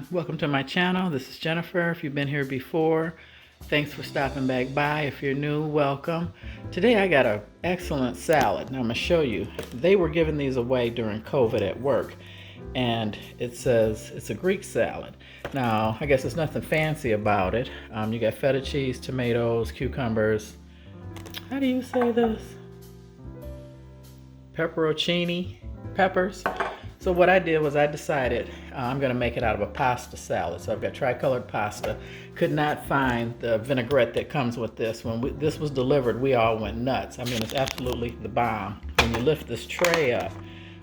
everyone, welcome to my channel. This is Jennifer. If you've been here before, thanks for stopping back by. If you're new, welcome. Today I got an excellent salad. Now I'm going to show you. They were giving these away during COVID at work, and it says it's a Greek salad. Now I guess there's nothing fancy about it. You got feta cheese, tomatoes, cucumbers. How do you say this? Pepperoncini, peppers. So what I did was I decided I'm going to make it out of a pasta salad. So I've got tricolored pasta. Could not find the vinaigrette that comes with this. When this was delivered, we all went nuts. I mean, it's absolutely the bomb. When you lift this tray up,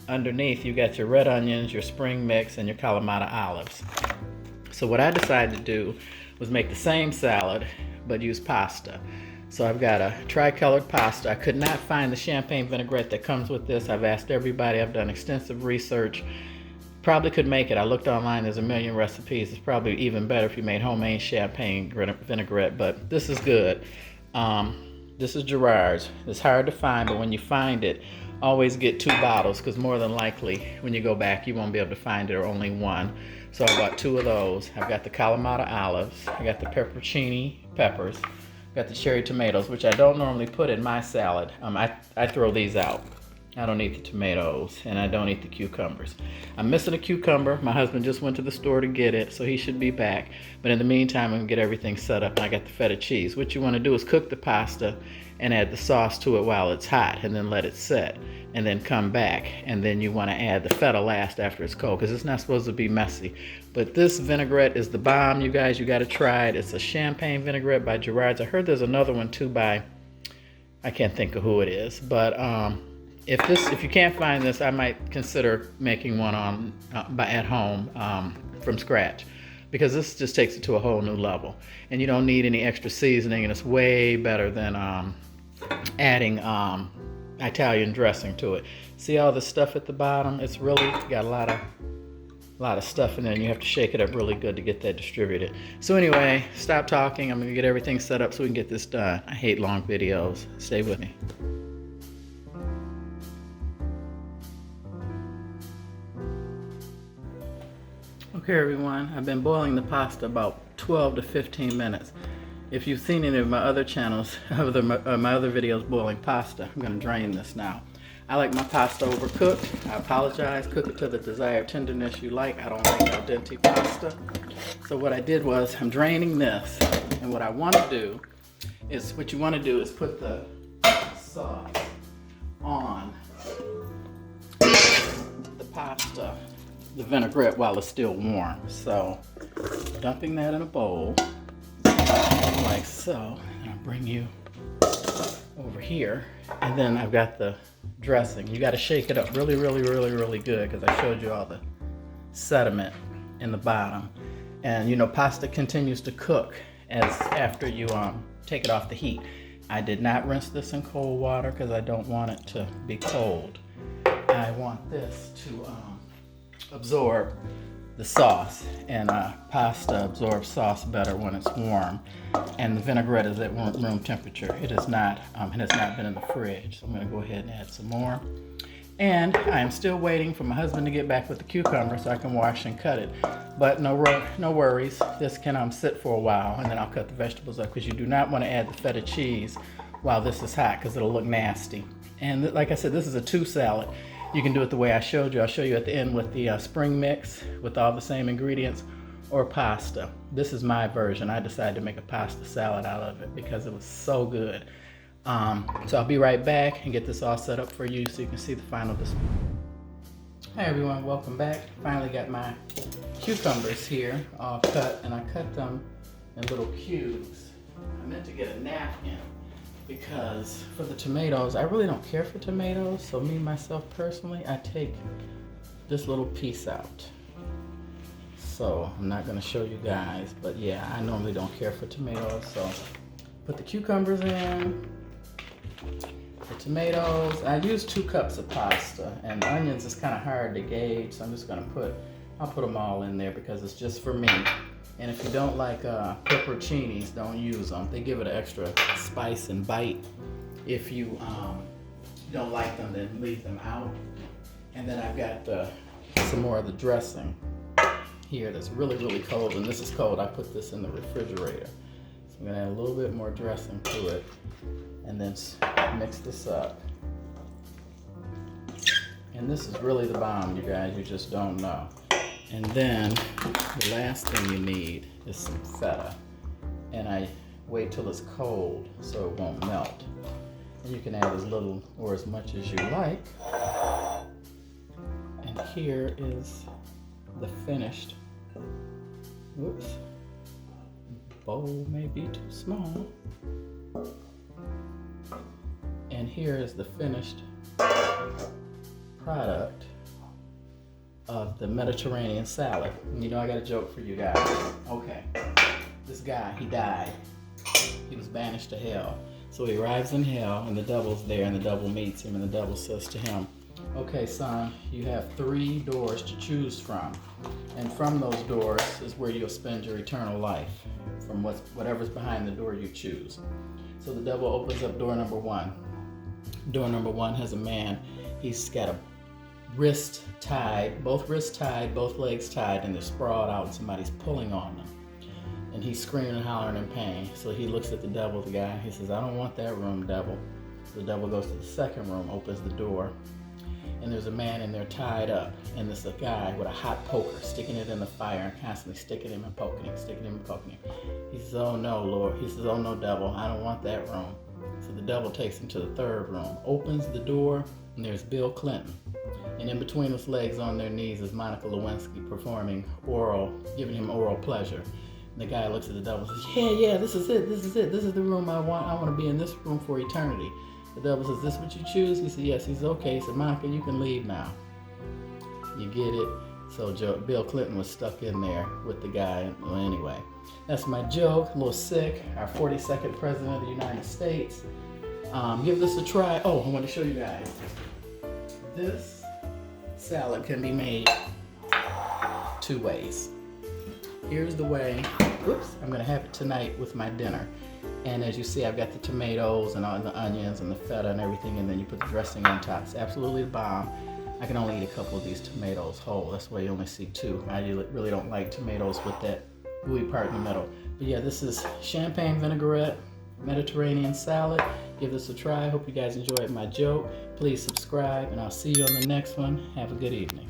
underneath you got your red onions, your spring mix, and your Kalamata olives. So what I decided to do was make the same salad, but use pasta. So I've got a tricolored pasta. I could not find the champagne vinaigrette that comes with this. I've asked everybody. I've done extensive research. Probably could make it. I looked online. There's a million recipes. It's probably even better if you made homemade champagne vinaigrette, but this is good. This is Gerard's. It's hard to find, but when you find it, always get 2 bottles, because more than likely when you go back you won't be able to find it, or only one. So I bought 2 of those. I've got the Kalamata olives. I got the pepperoncini peppers. Got the cherry tomatoes, which I don't normally put in my salad. I throw these out. I don't eat the tomatoes, and I don't eat the cucumbers. I'm missing a cucumber. My husband just went to the store to get it, so he should be back. But in the meantime, I'm gonna get everything set up. And I got the feta cheese. What you wanna do is cook the pasta and add the sauce to it while it's hot, and then let it set, and then come back. And then you wanna add the feta last after it's cold, because it's not supposed to be messy. But this vinaigrette is the bomb, you guys. You gotta try it. It's a champagne vinaigrette by Gerard's. I heard there's another one too by, I can't think of who it is, but if you can't find this, I might consider making one at home from scratch, because this just takes it to a whole new level, and you don't need any extra seasoning, and it's way better than adding Italian dressing to it. See all the stuff at the bottom? It's really got a lot of stuff in there, and you have to shake it up really good to get that distributed. So anyway, stop talking. I'm gonna get everything set up so we can get this done. I hate long videos. Stay with me. Okay everyone, I've been boiling the pasta about 12 to 15 minutes. If you've seen any of my other channels, my other videos boiling pasta, I'm going to drain this now. I like my pasta overcooked. I apologize. Cook it to the desired tenderness you like. I don't like al dente pasta. So what I did was I'm draining this, and what I want to do is, put the sauce on the pasta, the vinaigrette, while it's still warm. So dumping that in a bowl like so, and I'll bring you over here, and then I've got the dressing. You got to shake it up really good, because I showed you all the sediment in the bottom, and you know pasta continues to cook after you take it off the heat. I did not rinse this in cold water because I don't want it to be cold. I want this to absorb the sauce, and pasta absorbs sauce better when it's warm, and the vinaigrette is at room temperature. It has not been in the fridge. So I'm going to go ahead and add some more, and I am still waiting for my husband to get back with the cucumber so I can wash and cut it. But no worries, this can sit for a while, and then I'll cut the vegetables up, because you do not want to add the feta cheese while this is hot, because it'll look nasty. And like I said, this is a 2 salad. You can do it the way I showed you. I'll show you at the end with the spring mix with all the same ingredients, or pasta. This is my version. I decided to make a pasta salad out of it because it was so good. So I'll be right back and get this all set up for you so you can see the final display. Hi everyone, welcome back. Finally got my cucumbers here all cut, and I cut them in little cubes. I meant to get a napkin, because for the tomatoes, I really don't care for tomatoes, so myself personally, I take this little piece out. So I'm not going to show you guys, but yeah, I normally don't care for tomatoes. So put the cucumbers in, the tomatoes. I use 2 cups of pasta, and the onions is kind of hard to gauge, so I'm just going to I'll put them all in there because it's just for me. And if you don't like pepperoncinis, don't use them. They give it an extra spice and bite. If you don't like them, then leave them out. And then I've got some more of the dressing. here that's really, really cold, and this is cold. I put this in the refrigerator. So I'm gonna add a little bit more dressing to it and then mix this up. And this is really the bomb, you guys, you just don't know. And then the last thing you need is some feta. And I wait till it's cold so it won't melt. And you can add as little or as much as you like. And here is the finished, whoops, bowl may be too small. And here is the finished product of the Mediterranean salad. And you know I got a joke for you guys. Okay, this guy, he died. He was banished to hell. So he arrives in hell and the devil's there and the devil meets him and the devil says to him, okay son, you have 3 doors to choose from. And from those doors is where you'll spend your eternal life, from whatever's behind the door you choose. So the devil opens up door number 1. Door number 1 has a man. He's got a wrist tied, both wrists tied, both legs tied, and they're sprawled out and somebody's pulling on them. And he's screaming and hollering in pain. So he looks at the devil, the guy, he says, I don't want that room, devil. So the devil goes to the second room, opens the door, and there's a man in there tied up. And there's a guy with a hot poker, sticking it in the fire and constantly sticking him and poking him, sticking him and poking him. He says, oh no, Lord. He says, oh no, devil, I don't want that room. So the devil takes him to the third room, opens the door, and there's Bill Clinton. And in between his legs on their knees is Monica Lewinsky performing giving him oral pleasure. And the guy looks at the devil and says, yeah, this is it. This is the room I want. I want to be in this room for eternity. The devil says, this what you choose? He said, yes. He said, okay. He said, Monica, you can leave now. You get it? So Bill Clinton was stuck in there with the guy. Well, anyway, that's my joke. A little sick. Our 42nd president of the United States. Give this a try. Oh, I want to show you guys. This salad can be made 2 ways. Here's the way. Oops, I'm gonna have it tonight with my dinner. And as you see, I've got the tomatoes and all the onions and the feta and everything, and then you put the dressing on top. It's absolutely the bomb. I can only eat a couple of these tomatoes whole. That's why you only see 2. I really don't like tomatoes with that gooey part in the middle. But yeah, this is champagne vinaigrette Mediterranean salad. Give this a try. Hope you guys enjoyed my joke. Please subscribe, and I'll see you on the next one. Have a good evening.